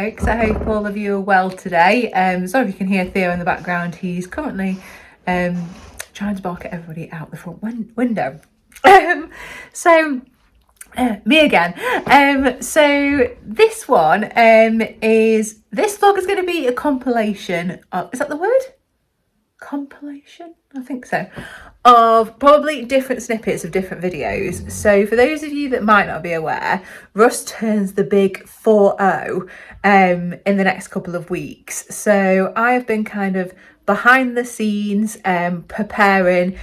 folks, I hope all of you are well today. Sorry if you can hear Theo in the background. He's currently trying to bark at everybody out the front window. Me again. So this vlog is going to be a compilation of, is that the word? Compilation? I think so. Of probably different snippets of different videos. So for those of you that might not be aware, Russ turns the big 4-0 in the next couple of weeks. So I've been kind of behind the scenes preparing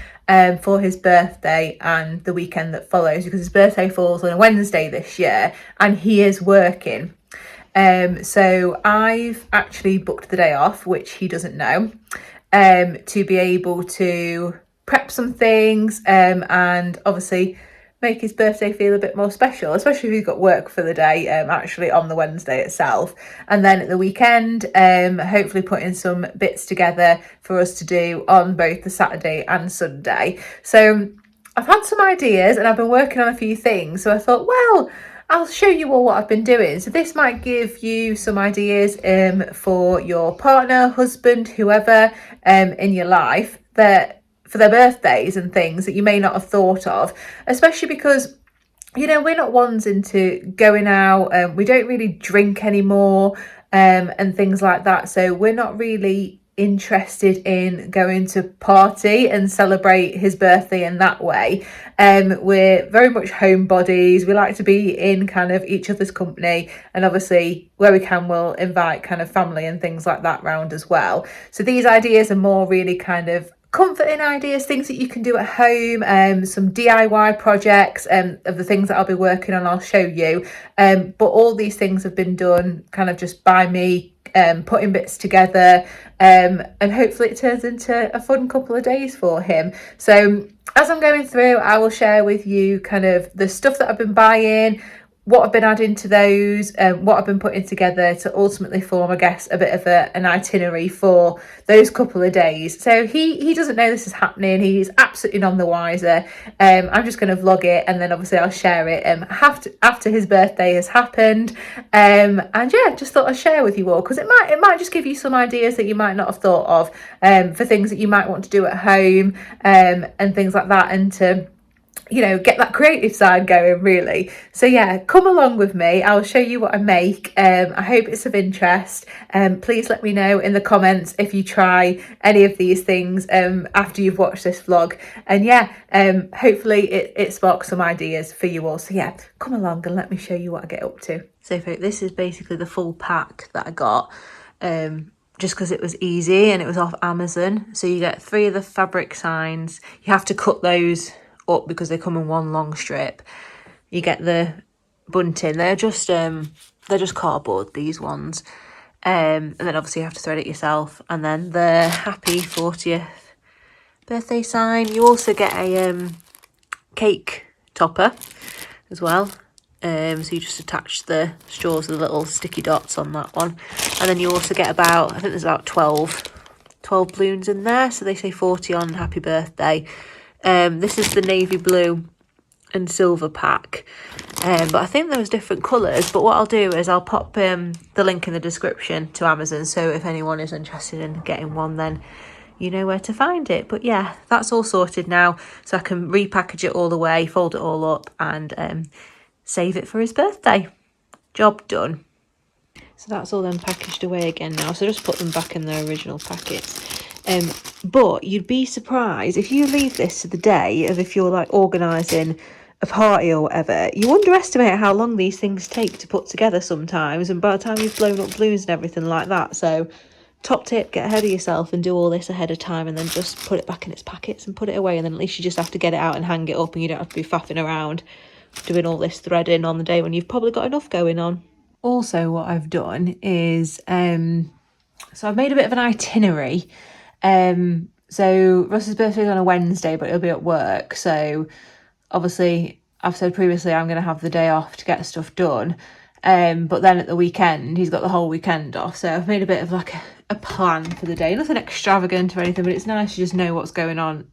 for his birthday and the weekend that follows, because his birthday falls on a Wednesday this year and he is working. So I've actually booked the day off, which he doesn't know, to be able to prep some things and obviously make his birthday feel a bit more special, especially if he's got work for the day actually on the Wednesday itself. And then at the weekend, hopefully putting some bits together for us to do on both the Saturday and Sunday. So I've had some ideas and I've been working on a few things, so I thought, well, I'll show you all what I've been doing. So this might give you some ideas for your partner, husband, whoever in your life that for their birthdays and things that you may not have thought of, especially because, you know, we're not ones into going out, we don't really drink anymore and things like that. So we're not really interested in going to party and celebrate his birthday in that way. We're very much homebodies. We like to be in kind of each other's company, and obviously where we can we'll invite kind of family and things like that round as well. So these ideas are more really kind of comforting ideas, things that you can do at home, some DIY projects of the things that I'll be working on, I'll show you. But all these things have been done kind of just by me, putting bits together, and hopefully it turns into a fun couple of days for him. So as I'm going through, I will share with you kind of the stuff that I've been buying, what I've been adding to those, what I've been putting together to ultimately form, I guess, a bit of an itinerary for those couple of days. So he doesn't know this is happening. He's absolutely none the wiser. I'm just going to vlog it, and then obviously I'll share it after his birthday has happened. And yeah, just thought I'd share with you all, because it might just give you some ideas that you might not have thought of for things that you might want to do at home and things like that, and to, you know, get that creative side going really. So yeah, come along with me. I'll show you what I make. I hope it's of interest. Please let me know in the comments if you try any of these things after you've watched this vlog. And yeah, hopefully it sparks some ideas for you all. So yeah, come along and let me show you what I get up to. So folks, this is basically the full pack that I got. Just because it was easy and it was off Amazon. So you get 3 of the fabric signs. You have to cut those up because they come in one long strip. You get the bunting. They're just cardboard, these ones. And then obviously you have to thread it yourself. And then the happy 40th birthday sign. You also get a cake topper as well. So you just attach the straws with the little sticky dots on that one. And then you also get about, I think there's about 12 balloons in there. So they say 40 on happy birthday. This is the navy blue and silver pack, but I think there was different colours. But what I'll do is I'll pop the link in the description to Amazon, so if anyone is interested in getting one, then you know where to find it. But yeah, that's all sorted now, so I can repackage it all the way, fold it all up, and save it for his birthday. Job done. So that's all then packaged away again now, so just put them back in their original packets. But you'd be surprised if you leave this to the day of, if you're like organising a party or whatever, you underestimate how long these things take to put together sometimes, and by the time you've blown up balloons and everything like that. So top tip, get ahead of yourself and do all this ahead of time, and then just put it back in its packets and put it away, and then at least you just have to get it out and hang it up, and you don't have to be faffing around doing all this threading on the day when you've probably got enough going on. Also, what I've done is so I've made a bit of an itinerary. So Russ's birthday is on a Wednesday, but he'll be at work. So obviously I've said previously I'm going to have the day off to get stuff done. But then at the weekend, he's got the whole weekend off. So I've made a bit of like a plan for the day. Nothing extravagant or anything, but it's nice to just know what's going on.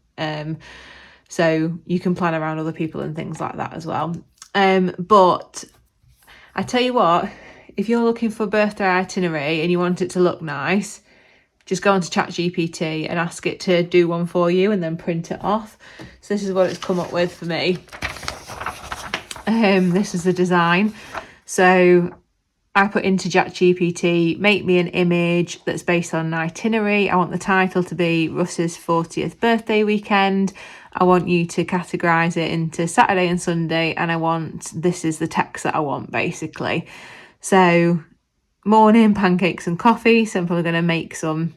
So you can plan around other people and things like that as well. But I tell you what, if you're looking for a birthday itinerary and you want it to look nice, just go onto ChatGPT and ask it to do one for you and then print it off. So this is what it's come up with for me. This is the design. So I put into ChatGPT, make me an image that's based on an itinerary. I want the title to be Russ's 40th birthday weekend. I want you to categorise it into Saturday and Sunday, and this is the text that I want, basically. So morning, pancakes and coffee. So I'm probably going to make some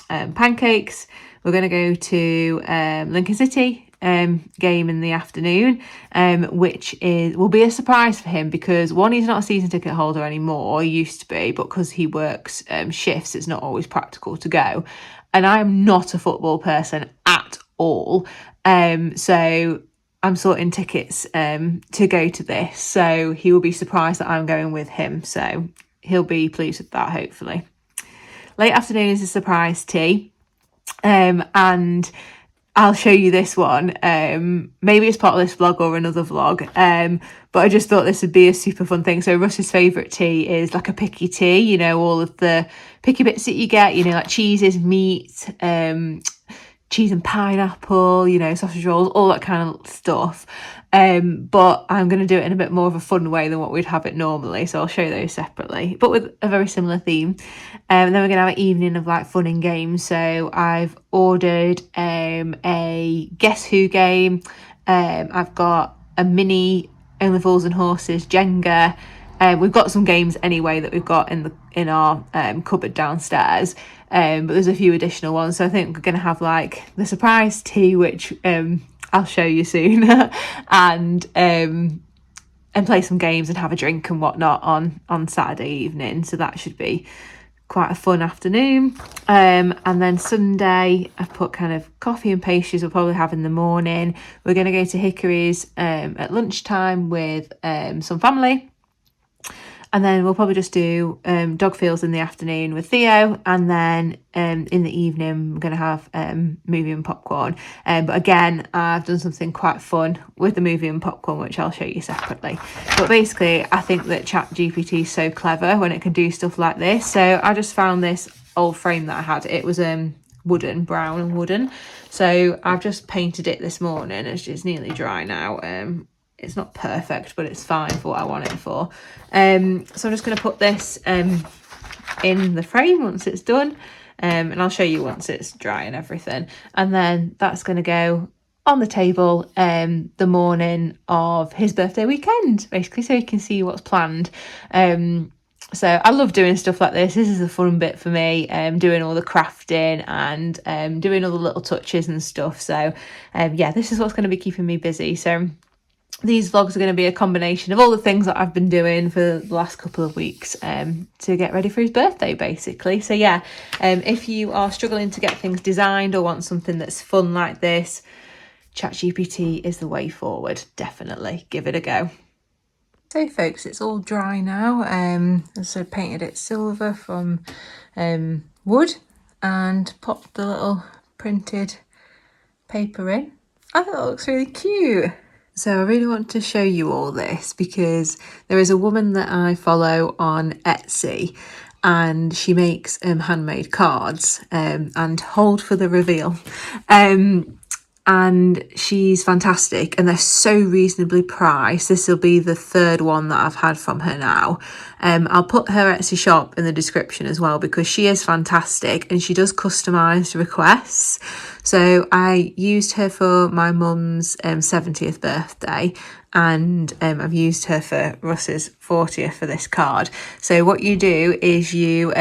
pancakes. We're going to go to Lincoln City game in the afternoon, which will be a surprise for him because one, he's not a season ticket holder anymore. He used to be, but because he works shifts, it's not always practical to go. And I'm not a football person at all. So I'm sorting tickets to go to this. So he will be surprised that I'm going with him. So he'll be pleased with that, hopefully. Late afternoon is a surprise tea. And I'll show you this one. Maybe it's part of this vlog or another vlog. But I just thought this would be a super fun thing. So Russ's favourite tea is like a picky tea, you know, all of the picky bits that you get, you know, like cheeses, meat, cheese and pineapple, you know, sausage rolls, all that kind of stuff. But I'm going to do it in a bit more of a fun way than what we'd have it normally. So I'll show you those separately, but with a very similar theme. And then we're going to have an evening of like fun and games. So I've ordered a Guess Who game. I've got a mini Only Fools and Horses Jenga. We've got some games anyway that we've got in our cupboard downstairs. But there's a few additional ones. So I think we're going to have like the surprise tea, which I'll show you soon, and play some games and have a drink and whatnot on Saturday evening. So that should be quite a fun afternoon. And then Sunday, I've put kind of coffee and pastries we'll probably have in the morning. We're going to go to Hickory's at lunchtime with some family. And then we'll probably just do dog fields in the afternoon with Theo. And then in the evening, we're going to have movie and popcorn. But again, I've done something quite fun with the movie and popcorn, which I'll show you separately. But basically, I think that ChatGPT is so clever when it can do stuff like this. So I just found this old frame that I had. It was wooden, brown and wooden. So I've just painted it this morning. It's nearly dry now. It's not perfect, but it's fine for what I want it for. So I'm just going to put this in the frame once it's done. And I'll show you once it's dry and everything. And then that's going to go on the table the morning of his birthday weekend, basically, so you can see what's planned. So I love doing stuff like this. This is a fun bit for me, doing all the crafting and doing all the little touches and stuff. So yeah, this is what's going to be keeping me busy. So these vlogs are going to be a combination of all the things that I've been doing for the last couple of weeks to get ready for his birthday, basically. So yeah, if you are struggling to get things designed or want something that's fun like this, ChatGPT is the way forward. Definitely give it a go. So folks, it's all dry now. So I painted it silver from wood and popped the little printed paper in. I think that looks really cute. So I really want to show you all this because there is a woman that I follow on Etsy and she makes handmade cards and hold for the reveal. And she's fantastic and they're so reasonably priced. This will be the third one that I've had from her now. I'll put her Etsy shop in the description as well because she is fantastic and she does customised requests. So I used her for my mum's 70th birthday and I've used her for Russ's 40th for this card. So what you do is you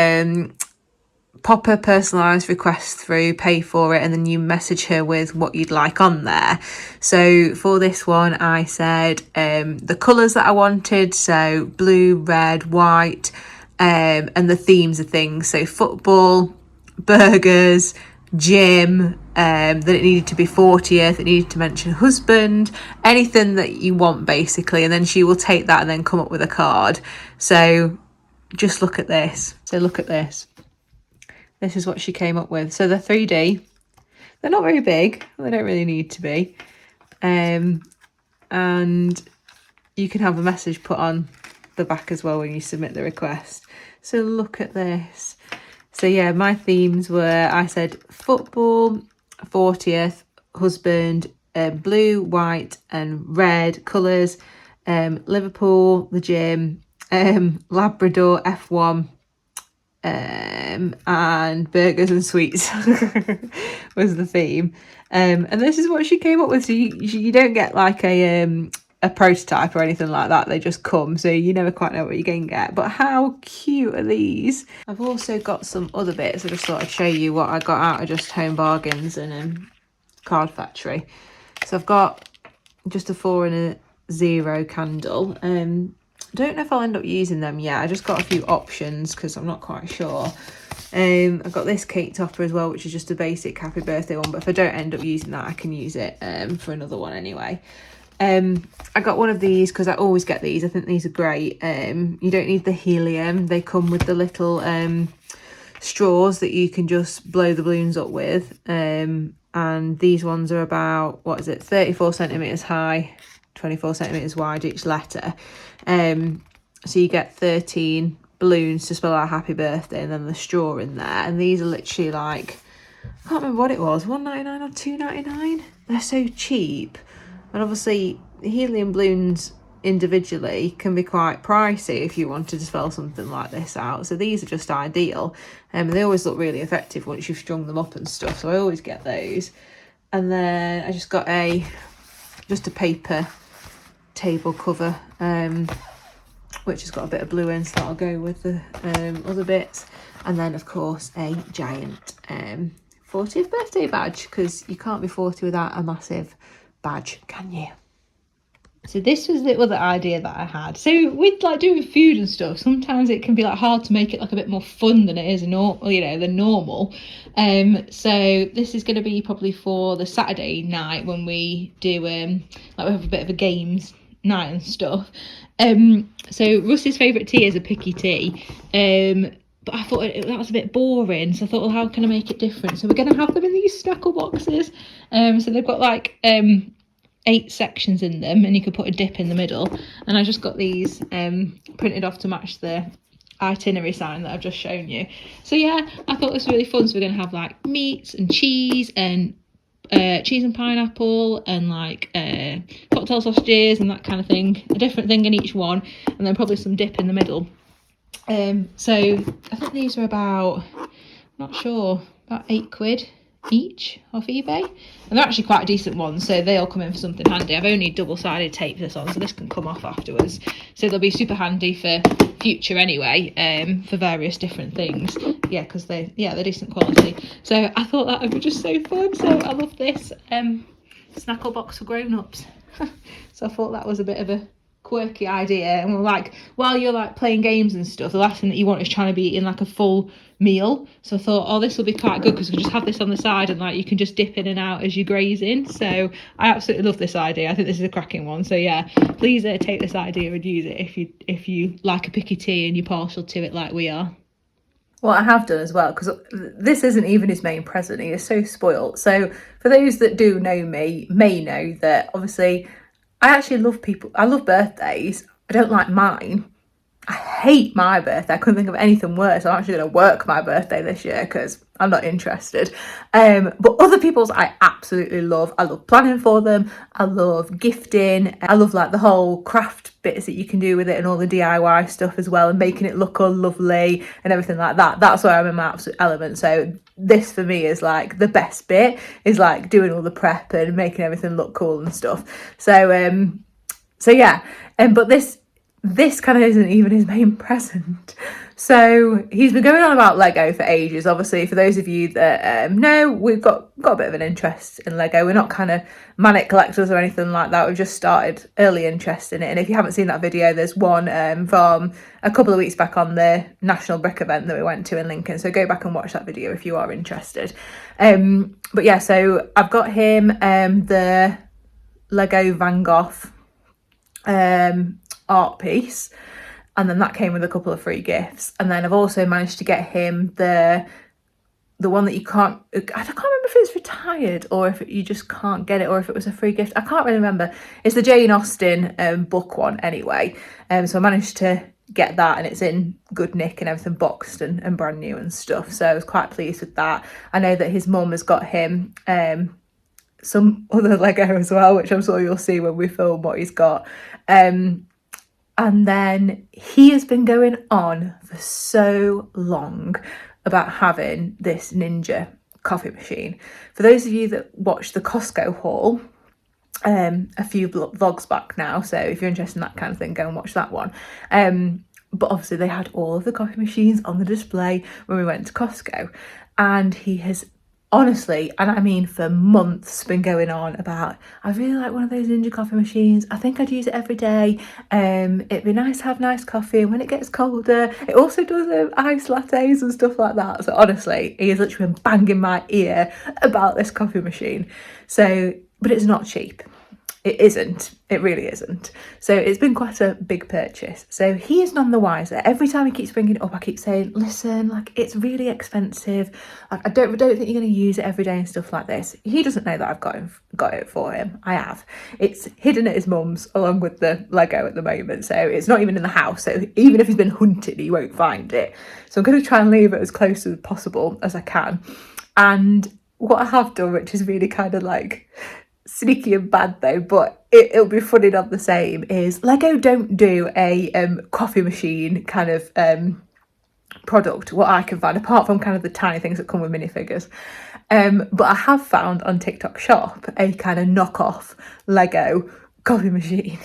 pop a personalised request through, pay for it, and then you message her with what you'd like on there. So for this one, I said the colours that I wanted, so blue, red, white, and the themes of things, so football, burgers, gym, that it needed to be 40th, it needed to mention husband, anything that you want basically, and then she will take that and then come up with a card. So just look at this. So look at this. This is what she came up with. So they're 3D. They're not very big. They don't really need to be. And you can have a message put on the back as well when you submit the request. So look at this. So yeah, my themes were, I said football, 40th, husband, blue, white and red colours, Liverpool, the gym, Labrador, F1, and burgers and sweets was the theme. And this is what she came up with. So you don't get like a prototype or anything like that. They just come, so you never quite know what you're going to get. But how cute are these? I've also got some other bits. I just thought I'd show you what I got out of just Home Bargains and Card Factory. So I've got just a 4 and a 0 candle. Don't know if I'll end up using them yet. I just got a few options because I'm not quite sure. I've got this cake topper as well, which is just a basic happy birthday one, but if I don't end up using that, I can use it for another one anyway. I got one of these because I always get these. I think these are great. You don't need the helium. They come with the little straws that you can just blow the balloons up with. And these ones are about, 34 centimetres high, 24 centimetres wide each letter. So you get 13 balloons to spell out happy birthday and then the straw in there. And these are literally like, I can't remember what it was, $1.99 or $2.99. They're so cheap. And obviously the helium balloons individually can be quite pricey if you wanted to spell something like this out. So these are just ideal. And they always look really effective once you've strung them up and stuff. So I always get those. And then I just got just a paper table cover, which has got a bit of blue in, so that'll go with the other bits. And then of course a giant 40th birthday badge, because you can't be 40 without a massive badge, can you? So this was the other idea that I had. So with like doing food and stuff, sometimes it can be like hard to make it like a bit more fun than it is than normal. So this is going to be probably for the Saturday night when we do like we have a bit of a games night and stuff. So Russ's favourite tea is a picky tea. But I thought that was a bit boring, so I thought, well, how can I make it different? So we're going to have them in these snackle boxes. So they've got like 8 sections in them, and you could put a dip in the middle. And I just got these printed off to match the itinerary sign that I've just shown you. So yeah, I thought this was really fun. So we're going to have like meats and cheese and pineapple and like cocktail sausages and that kind of thing, a different thing in each one, and then probably some dip in the middle. So I think these are about, not sure, about £8 each off eBay, and they're actually quite decent ones, so they all come in for something handy. I've only double-sided taped this on, so this can come off afterwards, so they'll be super handy for future anyway, for various different things. Yeah, because they're decent quality. So I thought that would be just so fun. So I love this snackle box for grown-ups. So I thought that was a bit of a quirky idea. And we're like, while you're like playing games and stuff, the last thing that you want is trying to be eating like a full meal. So I thought, oh, this will be quite good because we can just have this on the side and like you can just dip in and out as you graze in. So I absolutely love this idea. I think this is a cracking one. So yeah, please take this idea and use it if you like a picky tea and you're partial to it like we are. What I have done as well, because this isn't even his main present, he is so spoilt. So for those that do know me, may know that obviously I actually love people. I love birthdays. I don't like mine. I hate my birthday. I couldn't think of anything worse. I'm actually going to work my birthday this year because I'm not interested. But other people's I absolutely love. I love planning for them. I love gifting. I love like the whole craft bits that you can do with it and all the DIY stuff as well, and making it look all lovely and everything like that. That's where I'm in my absolute element. So this for me is like the best bit, is like doing all the prep and making everything look cool and stuff. So yeah, but this kind of isn't even his main present. So he's been going on about Lego for ages. Obviously, for those of you that know, we've got a bit of an interest in Lego. We're not kind of manic collectors or anything like that. We've just started early interest in it. And if you haven't seen that video, there's one from a couple of weeks back on the National Brick event that we went to in Lincoln. So go back and watch that video if you are interested. But yeah, so I've got him the Lego Van Gogh art piece, and then that came with a couple of free gifts. And then I've also managed to get him the the one that you can't, I can't remember if it's retired or if you just can't get it, or if it was a free gift. I can't really remember. It's the Jane Austen book one anyway. So I managed to get that, and it's in good nick and everything, boxed and brand new and stuff. So I was quite pleased with that. I know that his mum has got him some other Lego as well, which I'm sure you'll see when we film what he's got. And then he has been going on for so long about having this Ninja coffee machine. For those of you that watched the Costco haul a few vlogs back now, so if you're interested in that kind of thing, go and watch that one. But obviously they had all of the coffee machines on the display when we went to Costco, and he has honestly, and I mean for months, been going on about, I really like one of those Ninja coffee machines. I think I'd use it every day. It'd be nice to have nice coffee, and when it gets colder, it also does iced lattes and stuff like that. So honestly, he has literally been banging my ear about this coffee machine. So, but it's not cheap. It isn't. It really isn't. So it's been quite a big purchase. So he is none the wiser. Every time he keeps bringing it up, I keep saying, listen, like, it's really expensive. Like, I don't think you're going to use it every day and stuff like this. He doesn't know that I've got it for him. I have. It's hidden at his mum's along with the Lego at the moment. So it's not even in the house. So even if he's been hunted, he won't find it. So I'm going to try and leave it as close as possible as I can. And what I have done, which is really kind of like sneaky and bad though, but it'll be funny not the same, is Lego don't do a coffee machine kind of product, what I can find, apart from kind of the tiny things that come with minifigures. But I have found on TikTok Shop a kind of knockoff Lego coffee machine.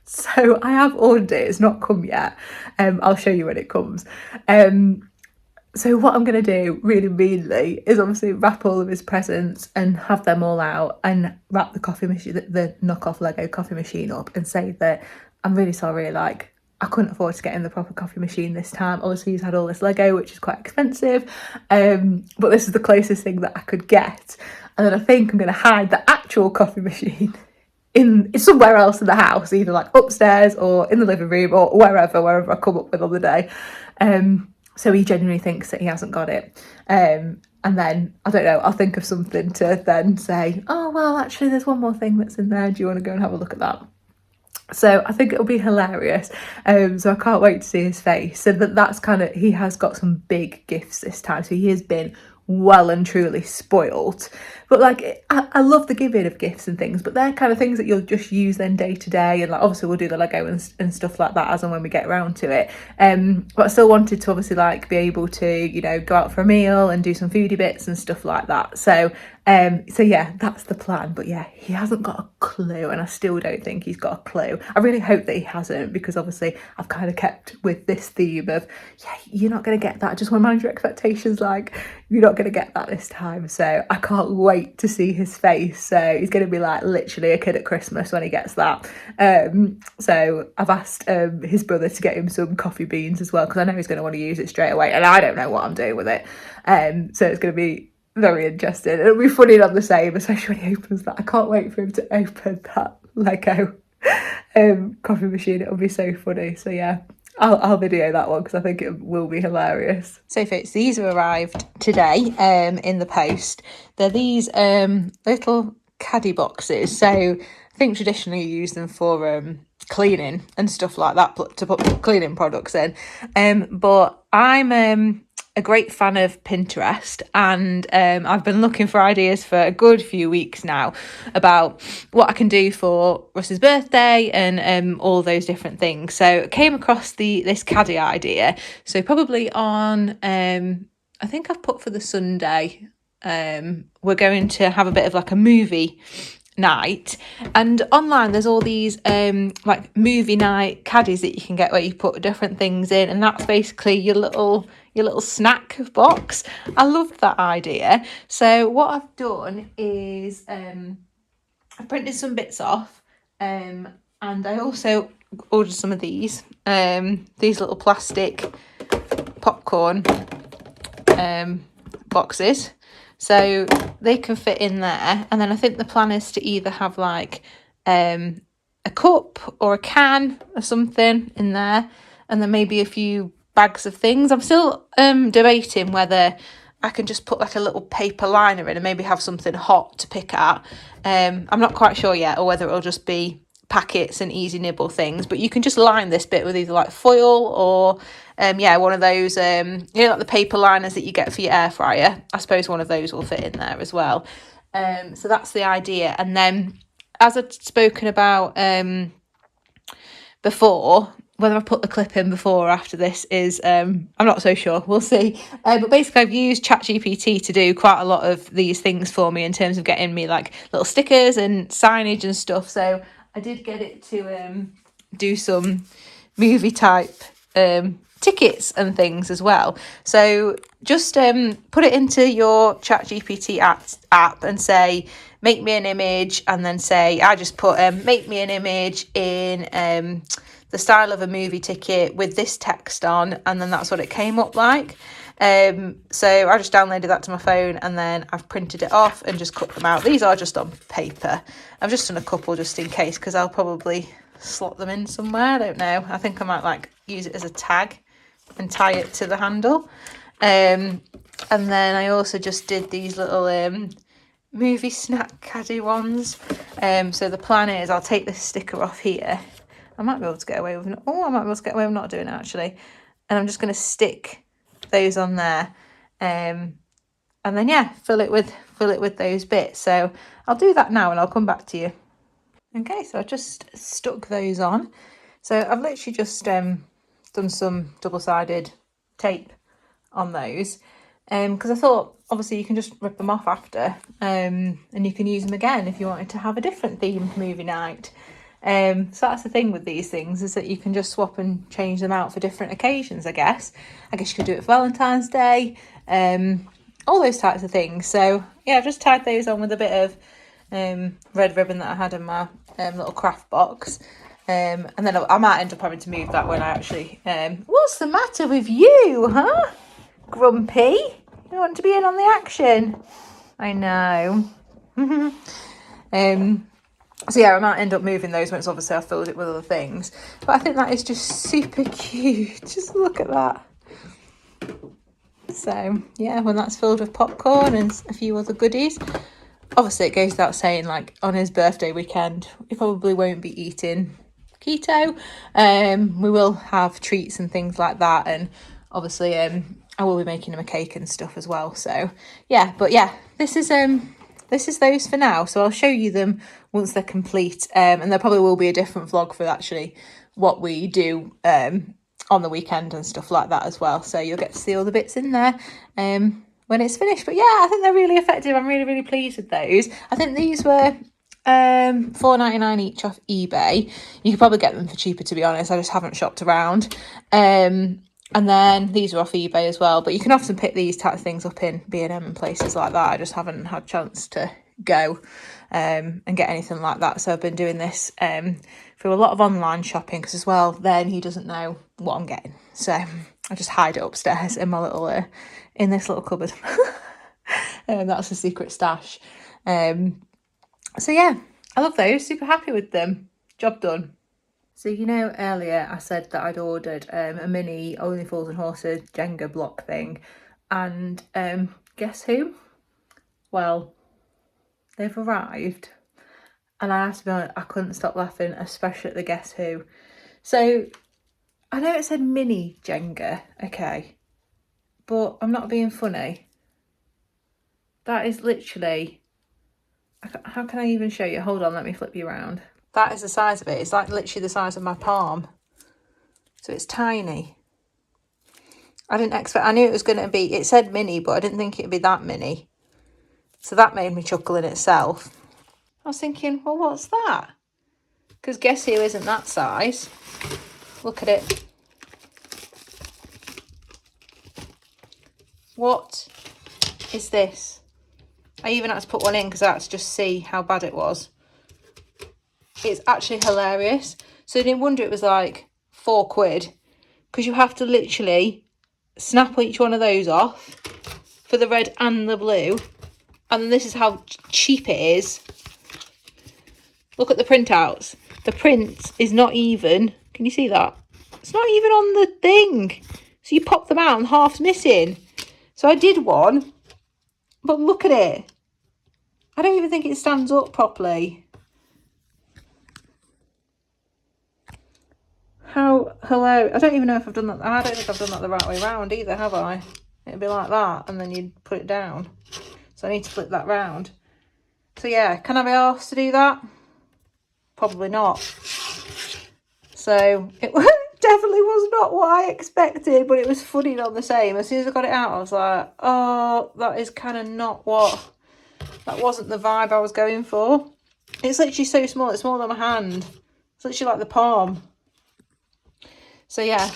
So I have ordered it. It's not come yet. I'll show you when it comes. So what I'm going to do really meanly is obviously wrap all of his presents and have them all out, and wrap the coffee machine, the knockoff Lego coffee machine up, and say that I'm really sorry, like, I couldn't afford to get him the proper coffee machine this time. Obviously he's had all this Lego, which is quite expensive, but this is the closest thing that I could get. And then I think I'm going to hide the actual coffee machine in somewhere else in the house, either like upstairs or in the living room or wherever I come up with on the day. So he genuinely thinks that he hasn't got it. And then, I don't know, I'll think of something to then say, oh, well, actually, there's one more thing that's in there. Do you want to go and have a look at that? So I think it'll be hilarious. So I can't wait to see his face. So that's kind of, he has got some big gifts this time. So he has been well and truly spoiled. But like, I love the giving of gifts and things, but they're kind of things that you'll just use then day to day, and like obviously we'll do the Lego and stuff like that as and when we get around to it. But I still wanted to obviously like be able to, you know, go out for a meal and do some foodie bits and stuff like that. So yeah, that's the plan. But yeah, he hasn't got a clue, and I still don't think he's got a clue. I really hope that he hasn't, because obviously I've kind of kept with this theme of, yeah, you're not going to get that. I just want to manage your expectations, like, you're not going to get that this time. So I can't wait to see his face. So he's going to be like literally a kid at Christmas when he gets that. So I've asked his brother to get him some coffee beans as well, because I know he's going to want to use it straight away, and I don't know what I'm doing with it. So it's going to be very interesting. It'll be funny not the same, especially when he opens that. I can't wait for him to open that Lego coffee machine. It'll be so funny. So yeah, I'll video that one because I think it will be hilarious. So folks, these have arrived today in the post. They're these little caddy boxes. So I think traditionally you use them for cleaning and stuff like that, to put cleaning products in. But I'm a great fan of Pinterest, and I've been looking for ideas for a good few weeks now about what I can do for Russ's birthday and all those different things. So I came across this caddy idea. So probably on I think I've put for the Sunday, we're going to have a bit of like a movie night, and online there's all these like movie night caddies that you can get where you put different things in, and that's basically your little snack box. I loved that idea. So what I've done is I've printed some bits off, and I also ordered some of these little plastic popcorn boxes, so they can fit in there. And then I think the plan is to either have like a cup or a can or something in there, and then maybe a few bags of things. I'm still debating whether I can just put like a little paper liner in and maybe have something hot to pick at. I'm not quite sure yet, or whether it'll just be packets and easy nibble things, but you can just line this bit with either like foil or one of those like the paper liners that you get for your air fryer. I suppose one of those will fit in there as well. So that's the idea. And then, as I've spoken about before, whether I put the clip in before or after this is I'm not so sure, we'll see. But basically I've used ChatGPT to do quite a lot of these things for me in terms of getting me like little stickers and signage and stuff. So I did get it to do some movie type tickets and things as well. So just put it into your ChatGPT app and say, make me an image, and then say, I just put make me an image in the style of a movie ticket with this text on, and then that's what it came up like. So I just downloaded that to my phone, and then I've printed it off and just cut them out. These are just on paper. I've just done a couple just in case, because I'll probably slot them in somewhere. I don't know. I think I might like use it as a tag and tie it to the handle. And then I also just did these little movie snack caddy ones. So the plan is I'll take this sticker off here. I might be able to get away with not doing it actually. And I'm just going to stick those on there. And then fill it with those bits. So I'll do that now and I'll come back to you. Okay, so I just stuck those on. So I've literally just done some double-sided tape on those. Because I thought obviously you can just rip them off after, and you can use them again if you wanted to have a different themed movie night. So that's the thing with these things, is that you can just swap and change them out for different occasions. I guess you could do it for Valentine's Day, all those types of things. So yeah, I've just tied those on with a bit of red ribbon that I had in my little craft box. And then I might end up having to move that when I actually what's the matter with you, huh? Grumpy? You want to be in on the action? I know. So yeah, I might end up moving those once obviously I've filled it with other things. But I think that is just super cute. Just look at that. So yeah, when that's filled with popcorn and a few other goodies. Obviously it goes without saying, like on his birthday weekend, he probably won't be eating keto. We will have treats and things like that, and obviously I will be making him a cake and stuff as well. So yeah, but yeah, this is those for now. So I'll show you them once they're complete, and there probably will be a different vlog for actually what we do on the weekend and stuff like that as well. So you'll get to see all the bits in there when it's finished. But yeah, I think they're really effective. I'm really, really pleased with those. I think these were $4.99 each off eBay. You could probably get them for cheaper, to be honest. I just haven't shopped around. And then these are off eBay as well, but you can often pick these type of things up in B&M and places like that. I just haven't had a chance to go and get anything like that. So I've been doing this through a lot of online shopping, because as well, then he doesn't know what I'm getting. So I just hide it upstairs in my little, in this little cupboard. That's the secret stash. So yeah, I love those. Super happy with them. Job done. So you know earlier I said that I'd ordered a mini Only Fools and Horses Jenga block thing, and guess who? Well, they've arrived, and I have to be honest, I couldn't stop laughing, especially at the guess who. So I know it said mini Jenga, okay, but I'm not being funny. That is literally, how can I even show you? Hold on, let me flip you around. That is the size of it. It's like literally the size of my palm. So it's tiny. I didn't expect, I knew it was going to be, it said mini, but I didn't think it'd be that mini. So that made me chuckle in itself. I was thinking, well, what's that? Because guess who isn't that size? Look at it. What is this? I even had to put one in because I had to just see how bad it was. It's actually hilarious. So no wonder it was like £4, because you have to literally snap each one of those off for the red and the blue. And then this is how cheap it is. Look at the printouts. The print is not even, can you see that? It's not even on the thing. So you pop them out and half's missing. So I did one, but look at it. I don't even think it stands up properly. Hello. I don't even know if I've done that. I don't think I've done that the right way round either, have I? It'd be like that, and then you'd put it down. So I need to flip that round. So yeah, can I be asked to do that? Probably not. So it definitely was not what I expected, but it was funny on the same. As soon as I got it out, I was like, oh, that is kind of not what... That wasn't the vibe I was going for. It's literally so small. It's smaller than my hand. It's literally like the palm. So yeah,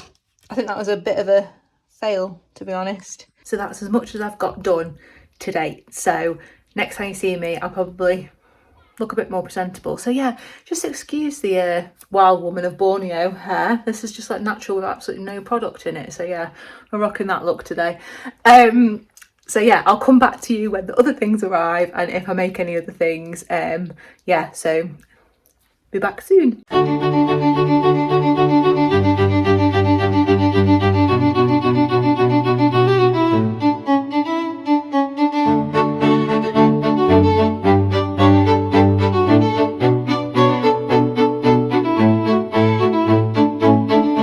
I think that was a bit of a fail, to be honest. So that's as much as I've got done to date. So next time you see me, I'll probably look a bit more presentable. So yeah, just excuse the wild woman of Borneo hair. This is just like natural with absolutely no product in it. So yeah, I'm rocking that look today. So yeah, I'll come back to you when the other things arrive and if I make any other things. Yeah, so be back soon.